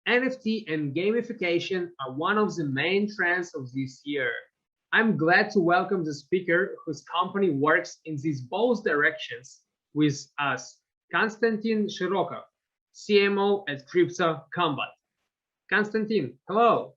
NFT and gamification are one of the main trends of this year. I'm glad to welcome the speaker whose company works in these both directions with us, Konstantin Shirokov, CMO at Crypto Kombat. Konstantin, hello.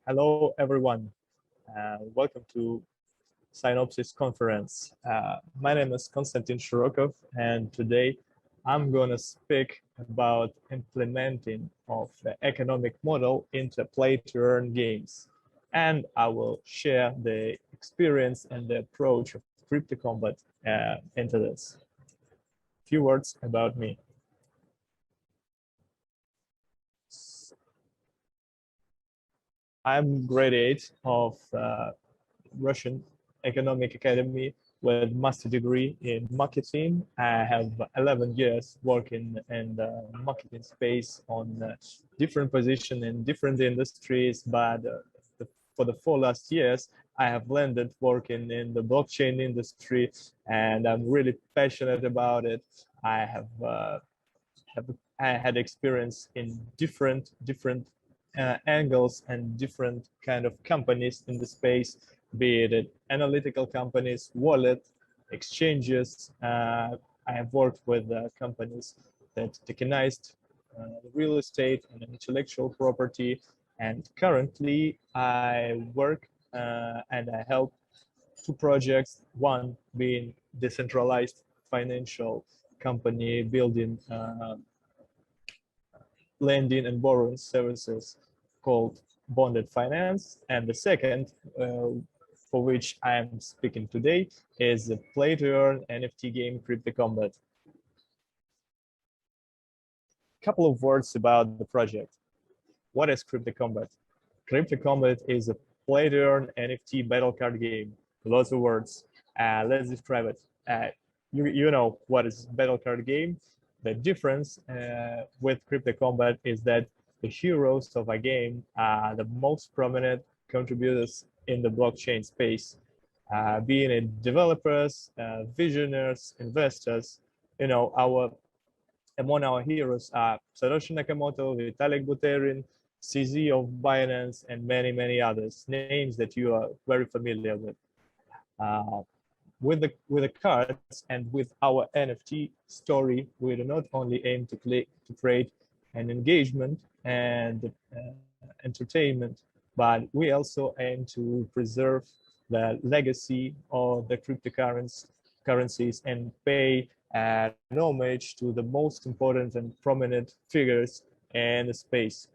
Hello, everyone. Welcome to Synopsis conference. My name is Konstantin Shirokov, and today I'm going to speak about implementing of the economic model into play-to-earn games. And I will share the experience and the approach of Crypto Kombat into this. A few words about me. I'm grade 8 of Russian Economic Academy with master degree in marketing. I have 11 years working in the marketing space on different positions in different industries, but for the 4 last years, I have landed working in the blockchain industry, and I'm really passionate about it. I had experience in different angles and different kind of companies in the space, be it analytical companies, wallet, exchanges. I have worked with companies that tokenized real estate and intellectual property. And currently I work and I help two projects, one being decentralized financial company building lending and borrowing services called bonded finance, and the second for which I am speaking today is the play-to-earn NFT game Crypto Kombat. Couple of words about the project. What is Crypto Kombat? Crypto Kombat is a play-to-earn NFT battle card game. Lots of words. Let's describe it. You know what is battle card game. The difference with Crypto Kombat is that the heroes of a game are the most prominent contributors in the blockchain space, being it developers, visionaries, investors. You know, among our heroes are Satoshi Nakamoto, Vitalik Buterin, CZ of Binance, and many others, names that you are very familiar with. With the cards and with our NFT story, we do not only aim to create an engagement and entertainment, but we also aim to preserve the legacy of the cryptocurrencies and pay an homage to the most important and prominent figures in the space.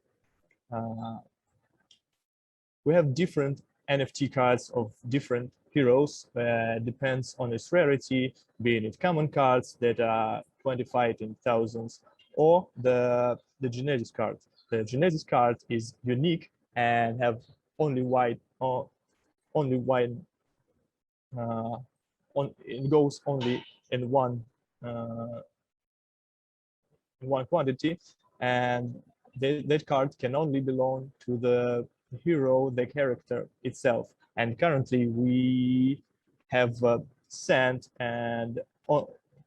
We have different NFT cards of different heroes, depends on its rarity, being it common cards that are quantified in thousands, or the Genesis card. The Genesis card is unique and have only it goes only in one quantity, and that card can only belong to the hero, the character itself. And currently we have sent, and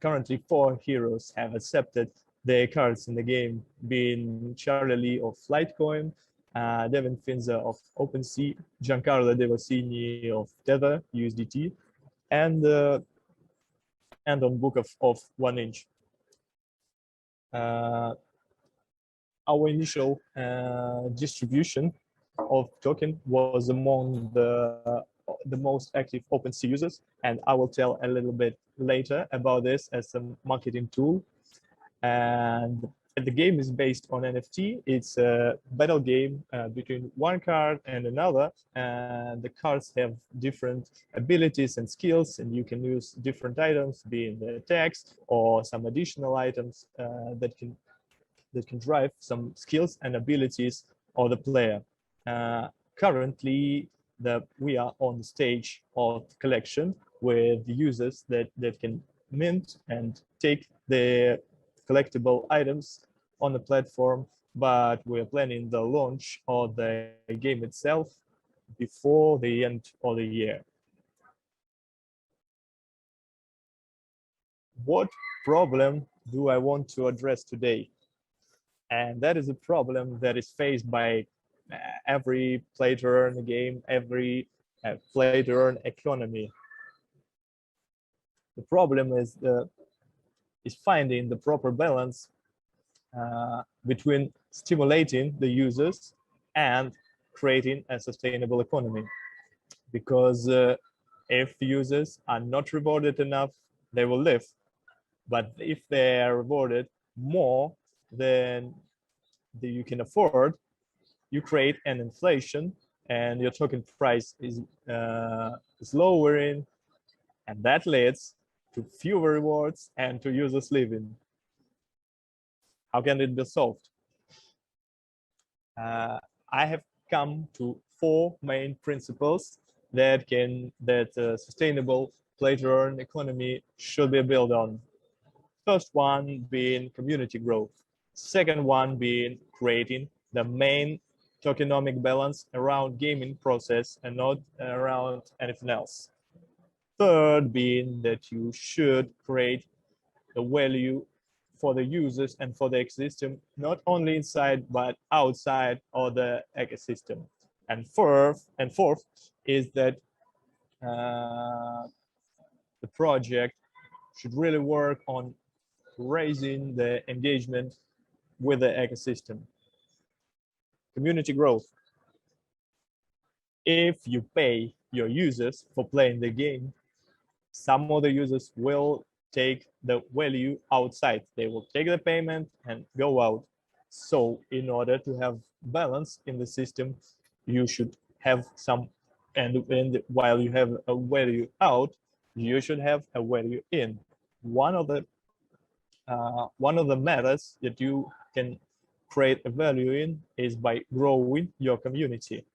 currently 4 heroes have accepted their cards in the game, being Charlie Lee of Litecoin, Devin Finza of OpenSea, Giancarlo Devasini of Tether USDT, and on Book of 1 inch. Our initial distribution of token was among the most active OpenSea users, and I will tell a little bit later about this as a marketing tool. And the game is based on NFT. It's a battle game between one card and another, and the cards have different abilities and skills, and you can use different items, being the text or some additional items that can drive some skills and abilities of the player. Currently, we are on the stage of collection with users that can mint and take their collectible items on the platform but we're planning the launch of the game itself before the end of the year. What problem do I want to address today? And that is a problem that is faced by every play-to-earn game, every play-to-earn economy. The problem is finding the proper balance between stimulating the users and creating a sustainable economy. Because if users are not rewarded enough, they will live. But if they are rewarded more than you can afford, you create an inflation and your token price is lowering, and that leads to fewer rewards and to users leaving. How can it be solved? I have come to 4 main principles that sustainable play-to-earn economy should be built on. First one being community growth. Second one being creating the main tokenomic balance around gaming process and not around anything else. Third being that you should create the value for the users and for the ecosystem, not only inside but outside of the ecosystem. And fourth is that the project should really work on raising the engagement with the ecosystem. Community growth. If you pay your users for playing the game, some of the users will take the value outside. They will take the payment and go out. So in order to have balance in the system, you should have some, and while you have a value out, you should have a value in. One of the methods that you can create a value in is by growing your community.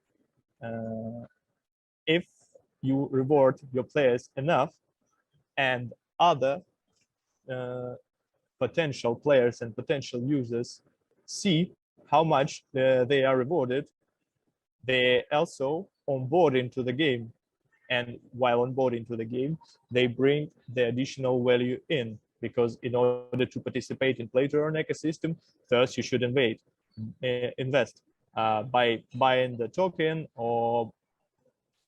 If you reward your players enough, and other potential players and potential users see how much they are rewarded, they also onboard into the game. And while onboarding to the game, they bring the additional value in, because in order to participate in play-to-earn ecosystem, first you should invest by buying the token or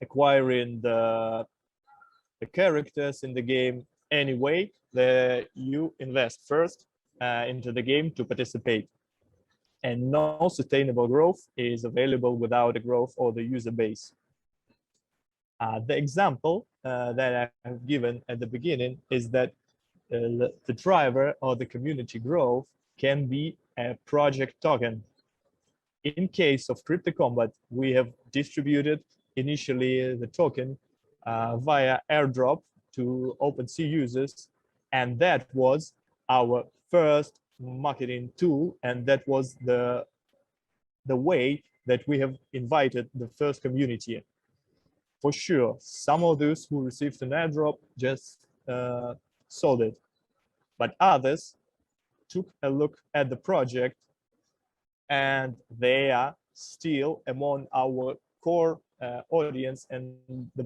acquiring the characters in the game. Anyway, you invest first into the game to participate. And no sustainable growth is available without a growth of the user base. The example that I have given at the beginning is that the driver of the community growth can be a project token. In case of Crypto Kombat, we have distributed initially the token via airdrop to OpenSea users, and that was our first marketing tool, and that was the way that we have invited the first community. For sure, some of those who received an airdrop just sold it, but others took a look at the project, and they are still among our core audience and the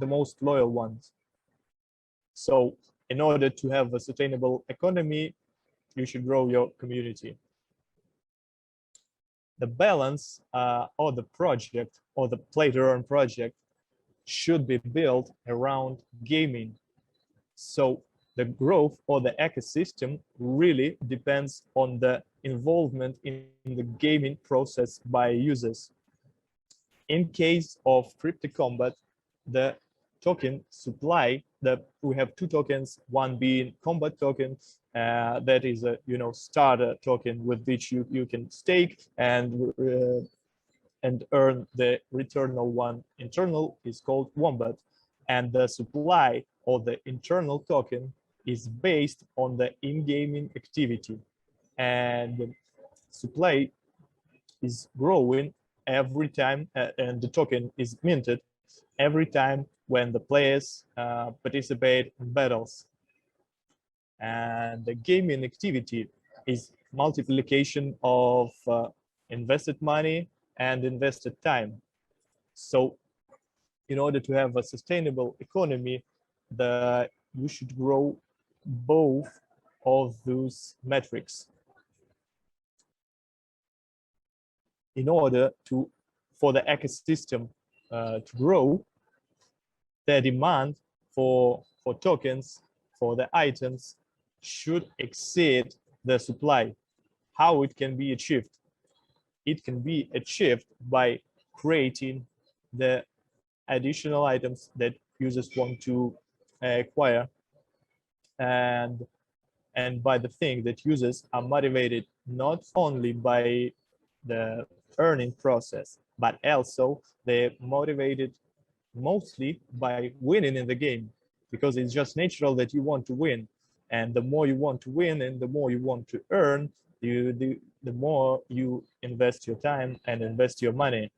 most loyal ones. So in order to have a sustainable economy, you should grow your community. The balance of the project or the play-to-earn project should be built around gaming. So the growth of the ecosystem really depends on the involvement in the gaming process by users. In case of Crypto Kombat, the token supply, we have 2 tokens, one being combat token, that is a starter token with which you can stake and earn the returnal one. Internal is called Wombat, and the supply of the internal token is based on the in-gaming activity, and the supply is growing every time, and the token is minted every time when the players participate in battles. And the gaming activity is multiplication of invested money and invested time. So in order to have a sustainable economy, you should grow both of those metrics. In order for the ecosystem to grow, the demand for tokens, for the items, should exceed the supply. How it can be achieved? It can be achieved by creating the additional items that users want to acquire, and by the thing that users are motivated not only by the earning process, but also they're motivated mostly by winning in the game, because it's just natural that you want to win, and the more you want to win and the more you want to earn, the more you invest your time and invest your money.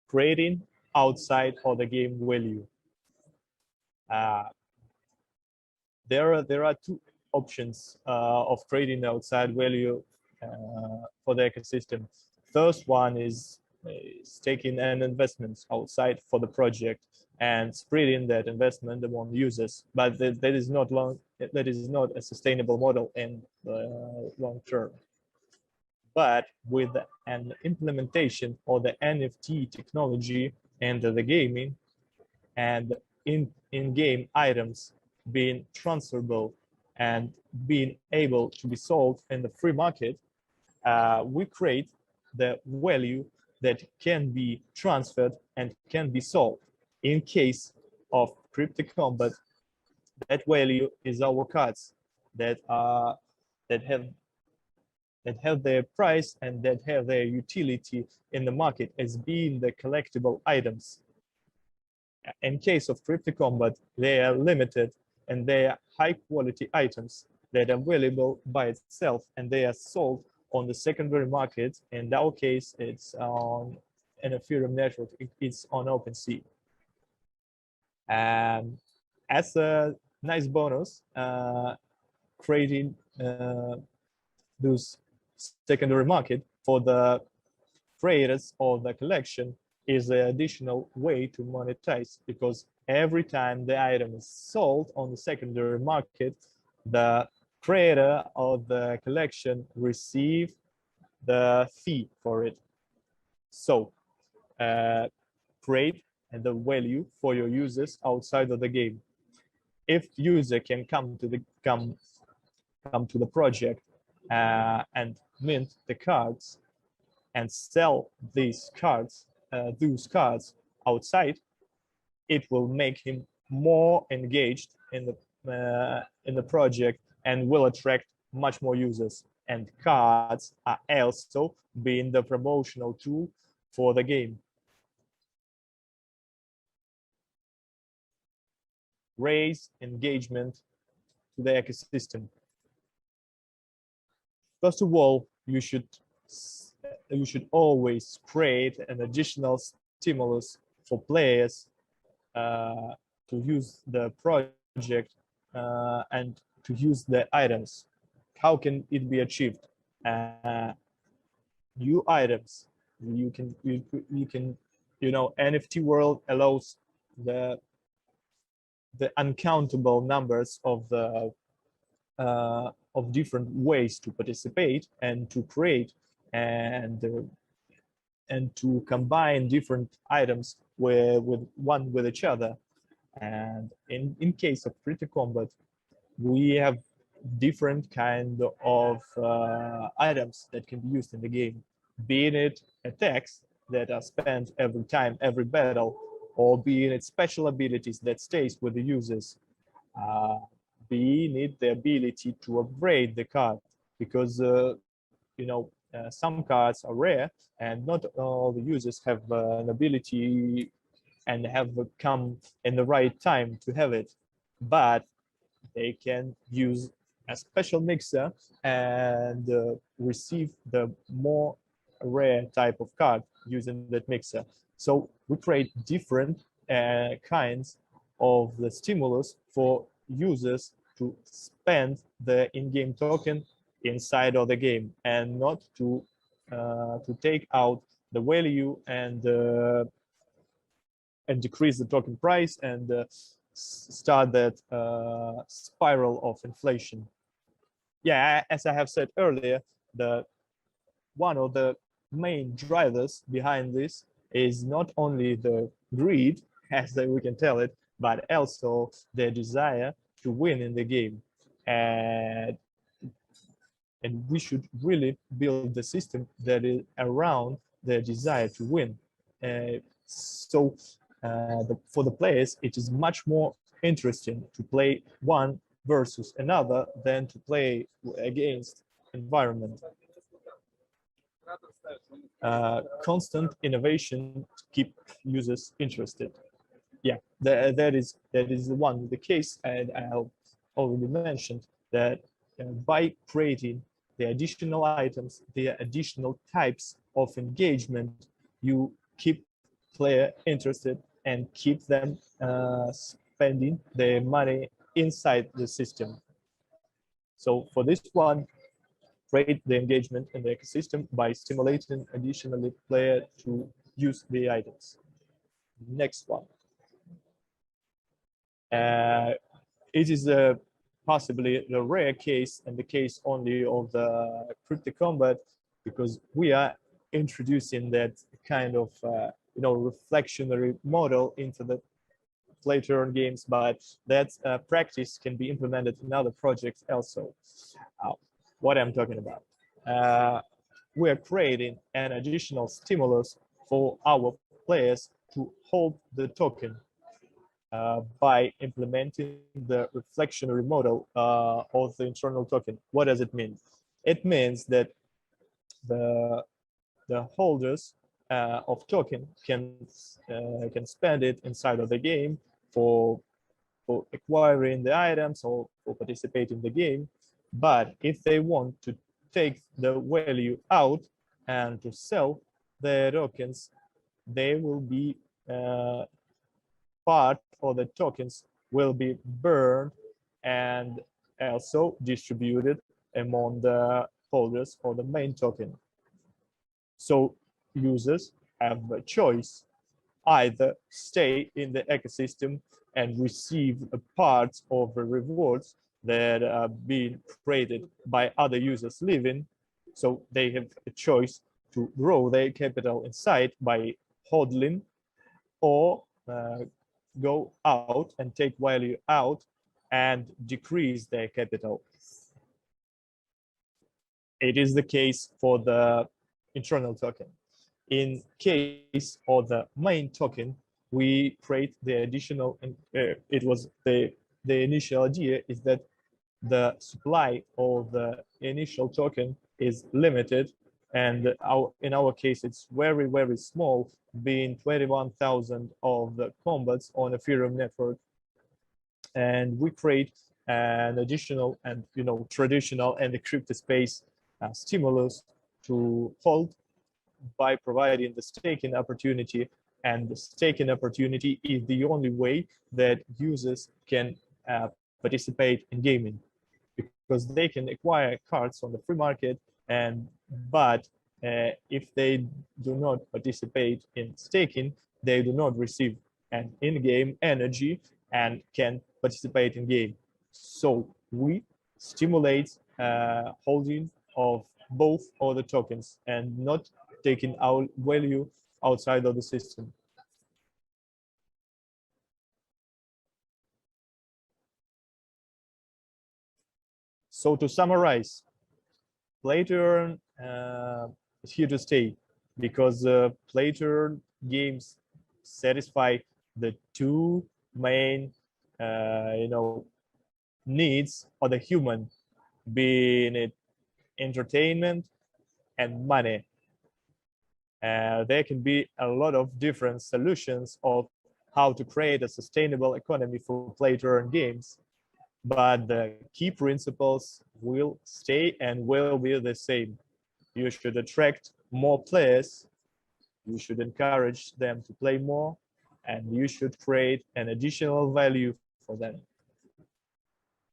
Creating outside of the game value. There are two options of creating outside value for the ecosystem. First one is taking an investment outside for the project and spreading that investment among users, but that is not a sustainable model in the long term. But with an implementation of the NFT technology and the gaming, and in-game items being transferable and being able to be sold in the free market, we create the value that can be transferred and can be sold. In case of Crypto Kombat, that value is our cards that have their price and that have their utility in the market as being the collectible items. In case of Crypto Kombat, they are limited and they are high quality items that are valuable by itself, and they are sold on the secondary market. In our case, it's on an Ethereum network, it's on OpenSea. And as a nice bonus, creating those secondary market for the creators of the collection is an additional way to monetize, because every time the item is sold on the secondary market, the creator of the collection receive the fee for it. So create the value for your users outside of the game. If user can come to the project and mint the cards and sell these cards, those cards outside, it will make him more engaged in the project and will attract much more users. And cards are also being the promotional tool for the game. Raise engagement to the ecosystem. First of all, you should always create an additional stimulus for players to use the project and to use the items. How can it be achieved? New items. You can NFT world allows the uncountable numbers of different ways to participate and to create and to combine different items with each other. And in case of Crypto Kombat, we have different kind of items that can be used in the game, be it attacks that are spent every time, every battle, or be it special abilities that stays with the users, be it the ability to upgrade the card, because some cards are rare and not all the users have an ability and have come in the right time to have it, but they can use a special mixer and receive the more rare type of card using that mixer. So we create different kinds of the stimulus for users to spend the in-game token inside of the game and not to take out the value and decrease the token price and start that spiral of inflation. Yeah, as I have said earlier, one of the main drivers behind this is not only the greed, as we can tell it, but also the desire to win in the game. And we should really build the system that is around the desire to win. For the players, it is much more interesting to play one versus another than to play against environment. Constant innovation to keep users interested. Yeah, that is the case, and I already mentioned that by creating the additional items, the additional types of engagement, you keep player interested and keep them spending their money inside the system. So for this one, create the engagement in the ecosystem by stimulating additionally player to use the items. Next one. It is possibly the rare case and the case only of the Crypto Kombat, because we are introducing that kind of reflectionary model into the play to earn games, but that practice can be implemented in other projects also. What I'm talking about. We are creating an additional stimulus for our players to hold the token by implementing the reflectionary model of the internal token. What does it mean? It means that the holders of token can spend it inside of the game for acquiring the items or for participating in the game. But if they want to take the value out and to sell the tokens, they will be part of the tokens will be burned and also distributed among the holders of the main token. So users have a choice: either stay in the ecosystem and receive a part of the rewards that are being created by other users living. So they have a choice to grow their capital inside by hodling, or go out and take value out and decrease their capital. It is the case for the internal token. In case of the main token, we create the additional, it was the initial idea is that the supply of the initial token is limited, and in our case it's very, very small, being 21,000 of the combats on Ethereum network. And we create an additional and traditional and the crypto space stimulus to hold by providing the staking opportunity. And the staking opportunity is the only way that users can participate in gaming, because they can acquire cards on the free market, but if they do not participate in staking, they do not receive an in-game energy and can participate in game. So we stimulate holding of both of the tokens and not taking our value outside of the system. So to summarize, play to earn is here to stay, because play to earn games satisfy the two main needs of the human, being it entertainment and money. There can be a lot of different solutions of how to create a sustainable economy for play to earn games, but the key principles will stay and will be the same. You should attract more players, you should encourage them to play more, and you should create an additional value for them.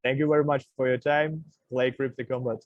Thank you very much for your time. Play Crypto Kombat.